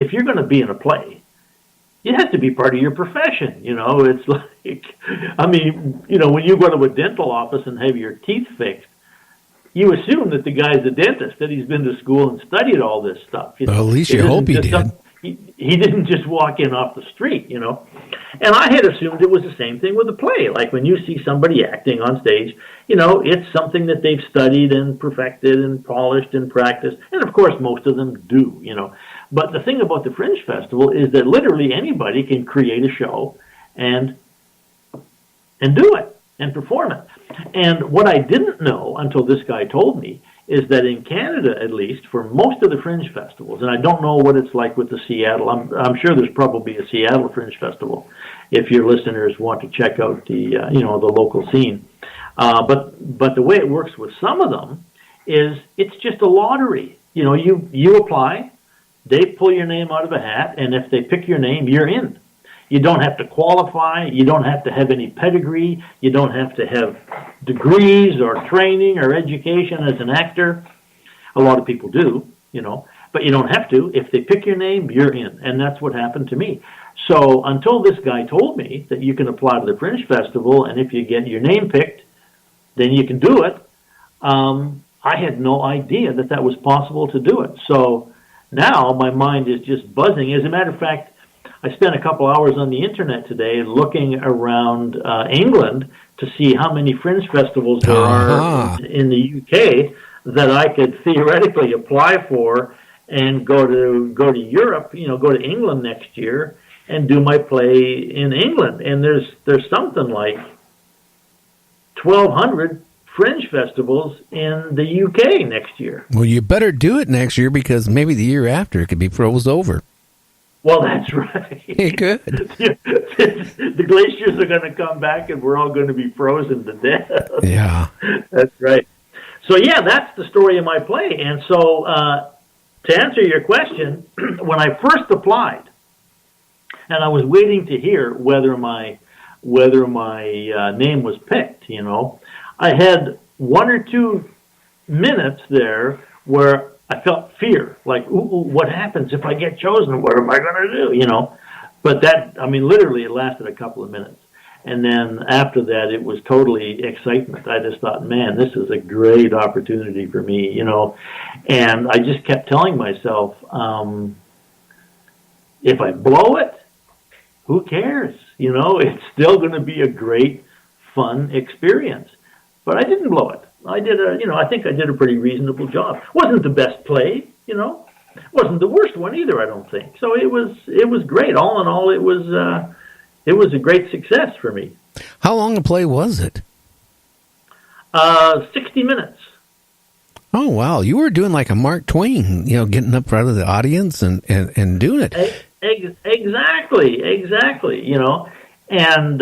if you're going to be in a play, it has to be part of your profession. It's like, I mean, when you go to a dental office and have your teeth fixed, you assume that the guy's a dentist, that he's been to school and studied all this stuff. Well, at least you hope he did. He didn't just walk in off the street, And I had assumed it was the same thing with the play. Like when you see somebody acting on stage, it's something that they've studied and perfected and polished and practiced. And of course, most of them do, But the thing about the Fringe Festival is that literally anybody can create a show and do it and perform it. And what I didn't know until this guy told me is that in Canada, at least, for most of the Fringe Festivals, and I don't know what it's like with the Seattle, I'm sure there's probably a Seattle Fringe Festival if your listeners want to check out the, the local scene. But the way it works with some of them is it's just a lottery. You apply, they pull your name out of a hat, and if they pick your name, you're in. You don't have to qualify. You don't have to have any pedigree. You don't have to have degrees or training or education as an actor. A lot of people do, but you don't have to. If they pick your name, you're in. And that's what happened to me. So until this guy told me that you can apply to the Fringe Festival, and if you get your name picked, then you can do it, I had no idea that was possible to do it. So now my mind is just buzzing. As a matter of fact, I spent a couple hours on the internet today looking around England to see how many Fringe Festivals there are in the UK that I could theoretically apply for and go to Europe, go to England next year and do my play in England. And there's something like 1,200 Fringe Festivals in the UK next year. Well, you better do it next year because maybe the year after it could be froze over. Well, that's right. Good. The glaciers are going to come back and we're all going to be frozen to death. Yeah. That's right. So, yeah, that's the story of my play. And so to answer your question, when I first applied, and I was waiting to hear whether my name was picked, I had 1 or 2 minutes there where I felt fear, like, ooh, what happens if I get chosen? What am I going to do, But literally it lasted a couple of minutes. And then after that, it was totally excitement. I just thought, man, this is a great opportunity for me, And I just kept telling myself, if I blow it, who cares? It's still going to be a great, fun experience. But I didn't blow it. I did I think I did a pretty reasonable job. Wasn't the best play, Wasn't the worst one either, I don't think. So it was great. All in all, it was a great success for me. How long a play was it? 60 minutes. Oh, wow. You were doing like a Mark Twain, getting up front of the audience and doing it. Exactly. And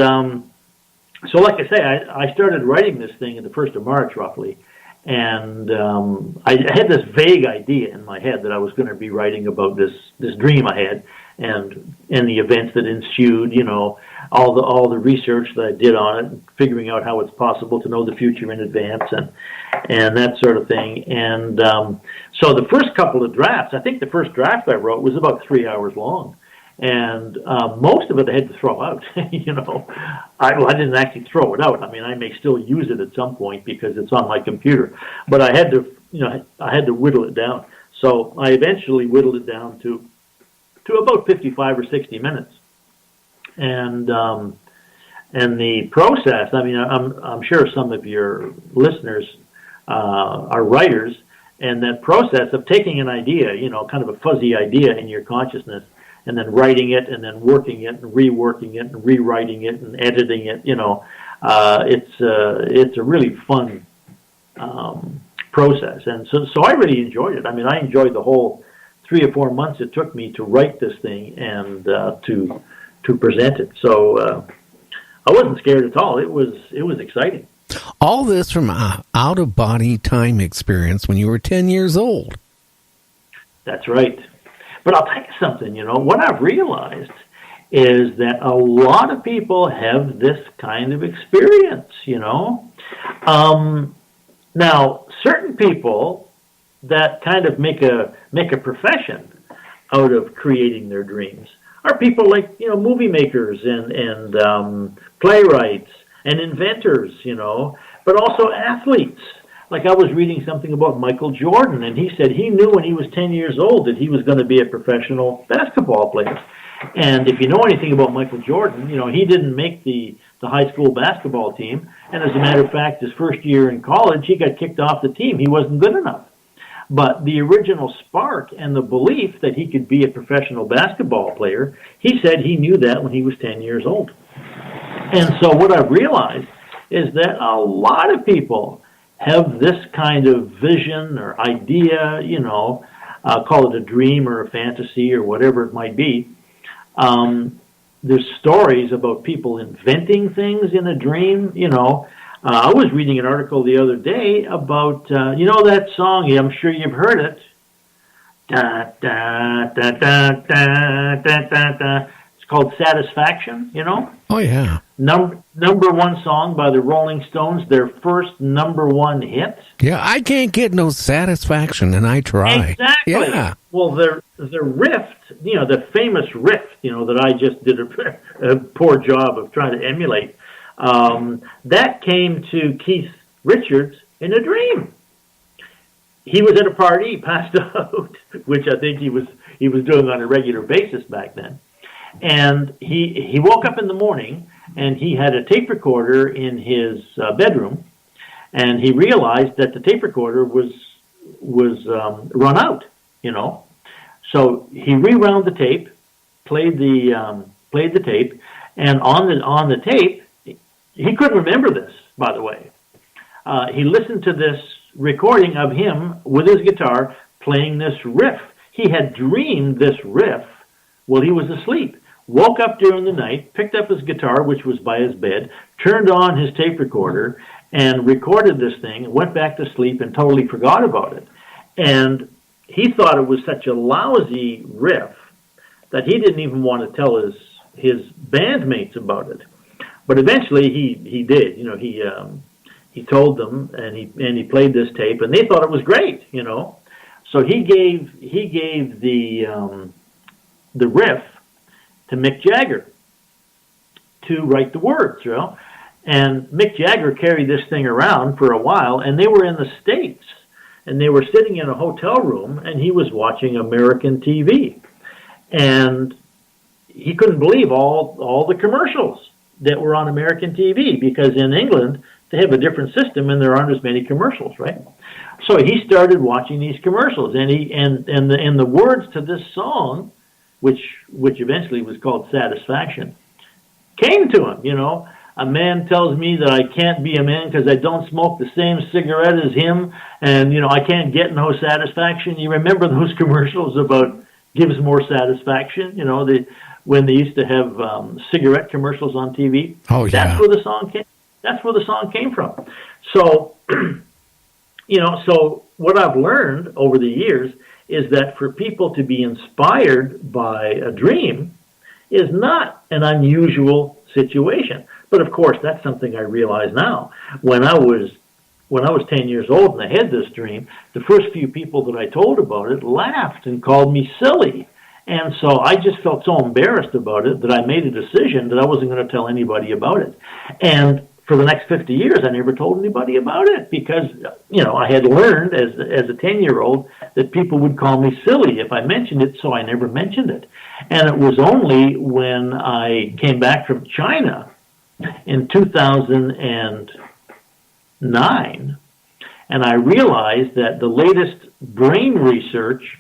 so like I say, I started writing this thing in the 1st of March, roughly. And I had this vague idea in my head that I was going to be writing about this dream I had and the events that ensued, all the research that I did on it, figuring out how it's possible to know the future in advance and that sort of thing. And so the first couple of drafts, I think the first draft I wrote was about 3 hours long. And most of it I had to throw out, I didn't actually throw it out. I may still use it at some point because it's on my computer. But I had to whittle it down. So I eventually whittled it down to about 55 or 60 minutes. And the process, I'm sure some of your listeners are writers, and that process of taking an idea, kind of a fuzzy idea in your consciousness, and then writing it, and then working it, and reworking it, and rewriting it, and editing it. It's a really fun process, and so I really enjoyed it. I enjoyed the whole 3 or 4 months it took me to write this thing and to present it. So I wasn't scared at all. It was exciting. All this from out of body time experience when you were 10 years old. That's right. But I'll tell you something, what I've realized is that a lot of people have this kind of experience, Now, certain people that kind of make a profession out of creating their dreams are people like, movie makers and playwrights and inventors, but also athletes. Like I was reading something about Michael Jordan, and he said he knew when he was 10 years old that he was going to be a professional basketball player. And if you know anything about Michael Jordan, he didn't make the high school basketball team. And as a matter of fact, his first year in college, he got kicked off the team. He wasn't good enough. But the original spark and the belief that he could be a professional basketball player, he said he knew that when he was 10 years old. And so what I've realized is that a lot of people have this kind of vision or idea, call it a dream or a fantasy or whatever it might be. There's stories about people inventing things in a dream, I was reading an article the other day about, that song, I'm sure you've heard it. Da, da, da, da, da, da, da, da. It's called Satisfaction, Oh, yeah. Number one song by the Rolling Stones, their first number one hit. Yeah, I can't get no satisfaction, and I try. Exactly. Yeah. Well, the riff, the famous riff, that I just did a poor job of trying to emulate, that came to Keith Richards in a dream. He was at a party, he passed out, which I think he was doing on a regular basis back then. And he woke up in the morning, and he had a tape recorder in his bedroom, and he realized that the tape recorder was run out, So he rewound the tape, played the tape, and on the tape, he couldn't remember this, by the way. He listened to this recording of him with his guitar playing this riff. He had dreamed this riff while he was asleep. Woke up during the night, picked up his guitar, which was by his bed, turned on his tape recorder, and recorded this thing, went back to sleep, and totally forgot about it. And he thought it was such a lousy riff that he didn't even want to tell his bandmates about it. But eventually he did. He told them, and he played this tape, and they thought it was great. So he gave the riff to Mick Jagger to write the words, And Mick Jagger carried this thing around for a while, and they were in the States, and they were sitting in a hotel room, and he was watching American TV, and he couldn't believe all the commercials that were on American TV, because in England they have a different system and there aren't as many commercials, right? So he started watching these commercials, and the words to this song, which eventually was called Satisfaction, came to him. A man tells me that I can't be a man because I don't smoke the same cigarette as him, and I can't get no satisfaction. You remember those commercials about gives more satisfaction? When they used to have cigarette commercials on TV. Oh, yeah. That's where the song came. That's where the song came from. So, so what I've learned over the years is that for people to be inspired by a dream is not an unusual situation. But of course, that's something I realize now. When I was 10 years old and I had this dream, the first few people that I told about it laughed and called me silly. And so I just felt so embarrassed about it that I made a decision that I wasn't going to tell anybody about it. And for the next 50 years, I never told anybody about it because, I had learned as a 10-year-old that people would call me silly if I mentioned it, so I never mentioned it. And it was only when I came back from China in 2009, and I realized that the latest brain research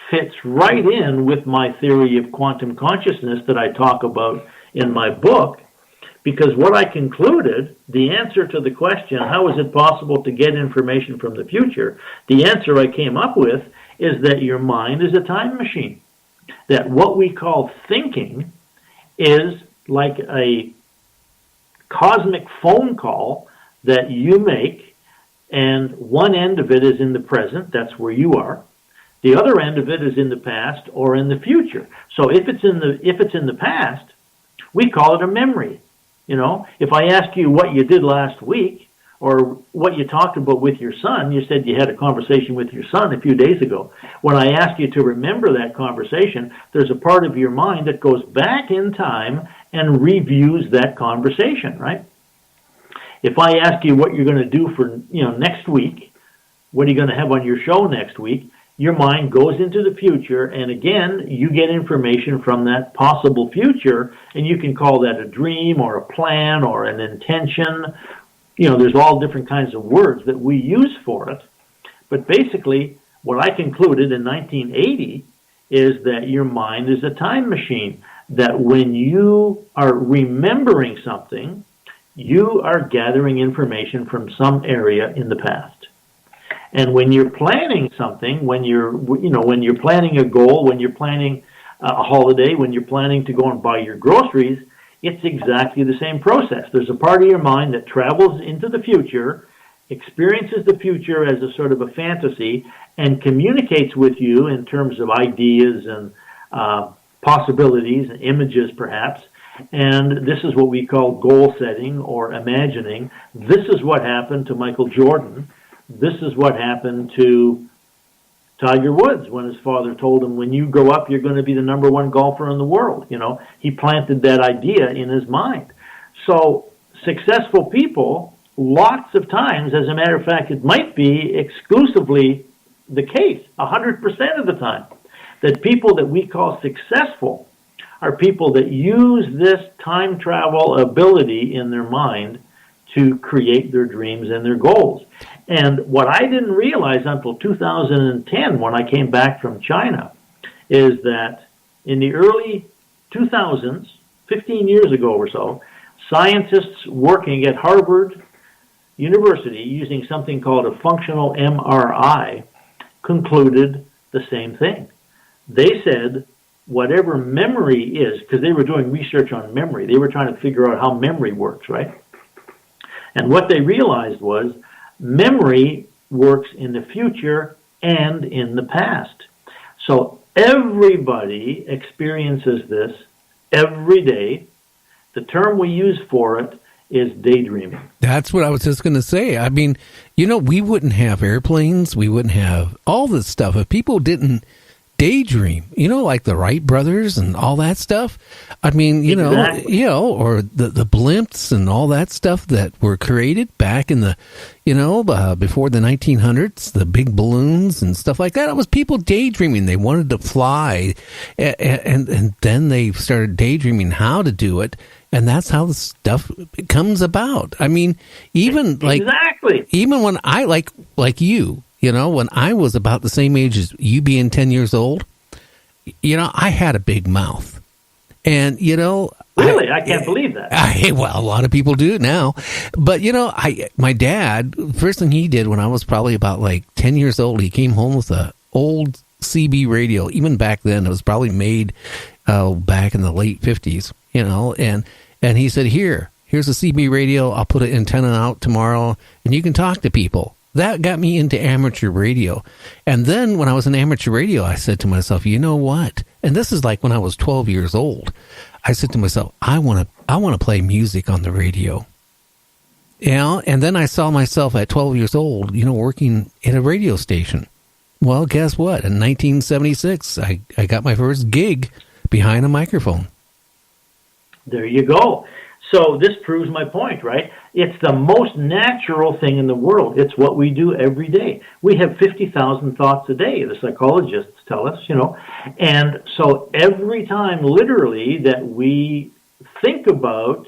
fits right in with my theory of quantum consciousness that I talk about in my book, because what I concluded, the answer to the question, how is it possible to get information from the future, the answer I came up with is that your mind is a time machine. That what we call thinking is like a cosmic phone call that you make, and one end of it is in the present, that's where you are. The other end of it is in the past or in the future. So if it's in the past, we call it a memory. If I ask you what you did last week, or what you talked about with your son. You said you had a conversation with your son a few days ago. When I ask you to remember that conversation, there's a part of your mind that goes back in time and reviews that conversation, right? If I ask you what you're going to do for, next week, what are you going to have on your show next week, your mind goes into the future, and again, you get information from that possible future, and you can call that a dream or a plan or an intention. There's all different kinds of words that we use for it. But basically, what I concluded in 1980 is that your mind is a time machine, that when you are remembering something, you are gathering information from some area in the past. And when you're planning something, when you're planning a goal, when you're planning a holiday, when you're planning to go and buy your groceries, it's exactly the same process. There's a part of your mind that travels into the future, experiences the future as a sort of a fantasy, and communicates with you in terms of ideas and possibilities and images, perhaps. And this is what we call goal setting or imagining. This is what happened to Michael Jordan. This is what happened to Tiger Woods when his father told him, when you grow up, you're going to be the number one golfer in the world. He planted that idea in his mind. So successful people, lots of times, as a matter of fact, it might be exclusively the case, 100% of the time, that people that we call successful are people that use this time travel ability in their mind to create their dreams and their goals. And what I didn't realize until 2010 when I came back from China is that in the early 2000s, 15 years ago or so, scientists working at Harvard University using something called a functional MRI concluded the same thing. They said whatever memory is, because they were doing research on memory, they were trying to figure out how memory works, right? And what they realized was memory works in the future and in the past. So everybody experiences this every day. The term we use for it is daydreaming. That's what I was just going to say. I mean, we wouldn't have airplanes. We wouldn't have all this stuff if people didn't daydream, like the Wright brothers and all that stuff. I mean, Exactly. Or the blimps and all that stuff that were created back in the, before the 1900s, the big balloons and stuff like that. It was people daydreaming. They wanted to fly, and then they started daydreaming how to do it, and that's how the stuff comes about. I mean, even when I like you. When I was about the same age as you being 10 years old, I had a big mouth. And, Really? I can't believe that. Well, a lot of people do now. But, my dad, first thing he did when I was probably about 10 years old, he came home with a old CB radio. Even back then, it was probably made back in the late 50s, and he said, here's a CB radio. I'll put an antenna out tomorrow, and you can talk to people. That got me into amateur radio. And then when I was in amateur radio, I said to myself, you know what? And this is when I was 12 years old. I said to myself, I want to play music on the radio. And then I saw myself at 12 years old, working in a radio station. Well, guess what? In 1976, I got my first gig behind a microphone. There you go. So this proves my point, right? It's the most natural thing in the world. It's what we do every day. We have 50,000 thoughts a day, the psychologists tell us, And so every time, literally, that we think about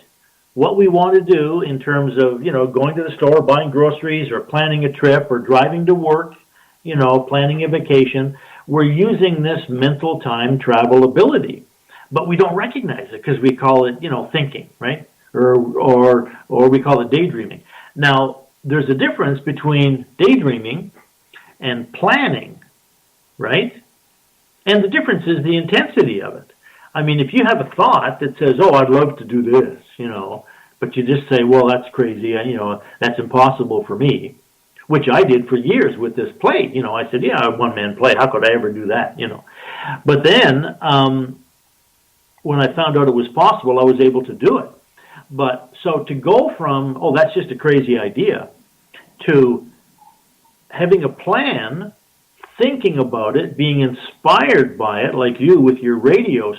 what we want to do in terms of, going to the store, buying groceries, or planning a trip, or driving to work, planning a vacation, we're using this mental time travel ability. But we don't recognize it because we call it, thinking, right? Or we call it daydreaming. Now, there's a difference between daydreaming and planning, right? And the difference is the intensity of it. I mean, if you have a thought that says, oh, I'd love to do this, but you just say, well, that's crazy, that's impossible for me, which I did for years with this play. I said, yeah, a one-man play. How could I ever do that, But then when I found out it was possible, I was able to do it. But so to go from, oh, that's just a crazy idea, to having a plan, thinking about it, being inspired by it, like you with your radio